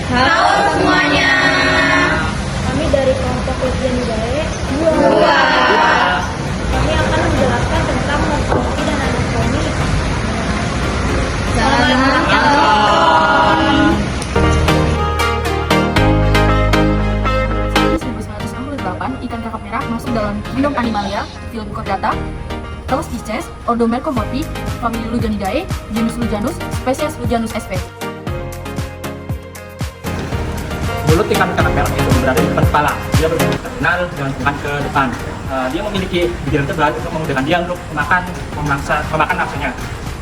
Halo semuanya. Kami dari kelompok Ujian Budaya 2. Kami akan menjelaskan tentang morfologi dan anatomi. Selamat menonton. Pada 1968, ikan kakap merah masuk dalam Kingdom Animalia, film Chordata, Kelas Pisces, Ordo Mercomorphi, famili Luganidae, genus Lujanus, spesies Lujanus sp. Mulut ikan kakap merah itu berada di depan kepala. Dia berbentuk terminal dengan bukan ke depan. Dia memiliki gigiran tebal untuk memudahkan dia untuk memakan mangsanya.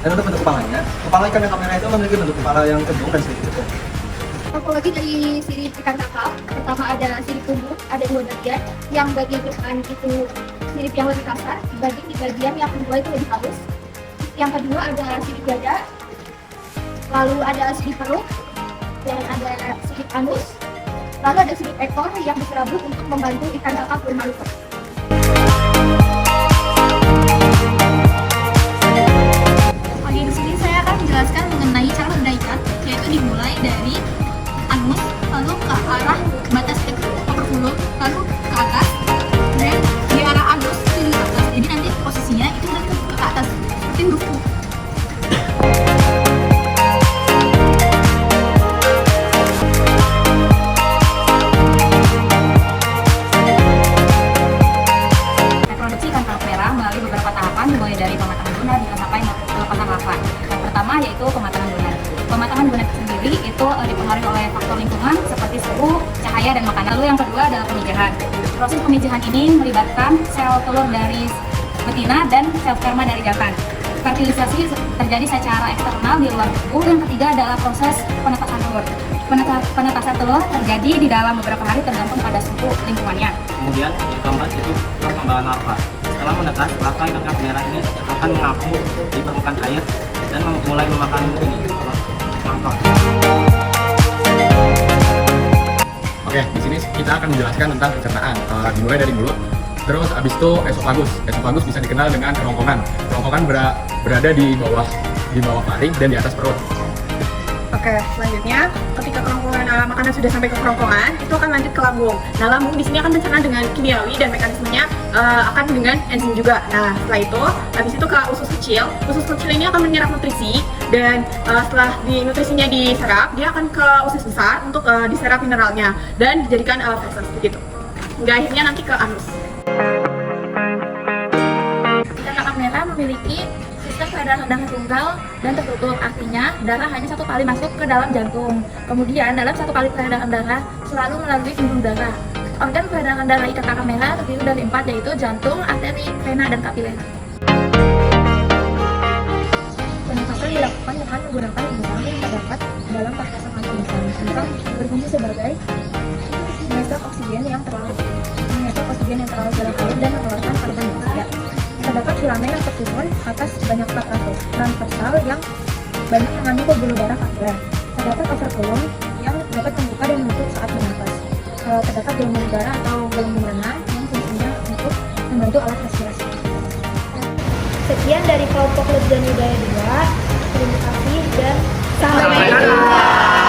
Dan untuk bentuk kepalanya, kepala ikan kakap merah itu memiliki bentuk kepala yang cembung dan sedikit tekuk. Morfologi dari sirip ikan kakap, pertama ada sirip tubuh, ada 2 bagian. Yang bagian depan itu sirip yang lebih kasar, dibanding di bagian yang kedua itu lebih halus. Yang kedua ada sirip dada, lalu ada sirip perut, dan ada sirip anus, lalu ada sirip ekor yang diserabut untuk membantu ikan kakap bermanuver. Oke, di sini saya akan menjelaskan mengenai cara membedah ikan, yaitu dimulai dari anus, lalu ke arah batas ekor mulut, lalu ke atas, dan di arah anus ke atas. Jadi nanti posisinya itu ke atas, seperti buku. Reproduksi ikan kakap merah melalui beberapa tahapan, mulai dari pematangan lunak hingga sampai pelepatan larva. Yang pertama yaitu pematangan lunak. Pematangan lunak sendiri itu dipengaruhi oleh faktor lingkungan seperti suhu, cahaya, dan makanan. Lalu yang kedua adalah pemijahan. Proses pemijahan ini melibatkan sel telur dari betina dan sel sperma dari jantan. Fertilisasi terjadi secara eksternal di luar tubuh. Yang ketiga adalah proses penetasan telur. Penetasan telur terjadi di dalam beberapa hari tergantung pada suhu lingkungannya. Kemudian yang keempat itu perkembangan larva. Setelah menetas, larva ikan kakap merah ini akan mengapung di permukaan air dan mulai memakan plankton. Oke, di sini kita akan menjelaskan tentang pencernaan. Dimulai dari mulut, terus habis itu esofagus. Esofagus bisa dikenal dengan kerongkongan. Kerongkongan berada di bawah paring dan di atas perut. Oke, selanjutnya ketika kerongkongan makanan sudah sampai ke kerongkongan, itu akan lanjut ke lambung. Nah, lambung di sini akan mencerna dengan kimiawi dan mekanismenya akan dengan enzim juga. Nah, setelah itu, habis itu ke usus kecil. Usus kecil ini akan menyerap nutrisi dan setelah nutrisinya diserap, dia akan ke usus besar untuk diserap mineralnya dan dijadikan feses begitu. Hingga akhirnya nanti ke anus. Ikan kakap merah memiliki sistem peredaran darah tunggal dan tertutup, artinya darah hanya satu kali masuk ke dalam jantung. Kemudian dalam satu kali peredaran darah selalu melalui pembuluh darah. Organ peredaran darah ikan kakap merah terdiri dari 4, yaitu jantung, arteri, vena, dan kapiler. Pernapasan dilakukan dengan menggunakan indera yang terdapat dalam pernapasan langsung, yang berfungsi sebagai menyesap oksigen yang terlalu dalam air dan mengeluarkan karbon dioksida. Terdapat filamen yang tersusun atas banyak plat transversal yang banyak mengandung pembuluh darah kapiler. Terdapat operculum yang dapat membuka dan menutup saat bernapas. Terdapat gelembung darah atau gelembung renang yang fungsinya untuk membantu alat respirasi. Sekian dari kelompok Ujian Budaya 2. Terima kasih dan sampai jumpa.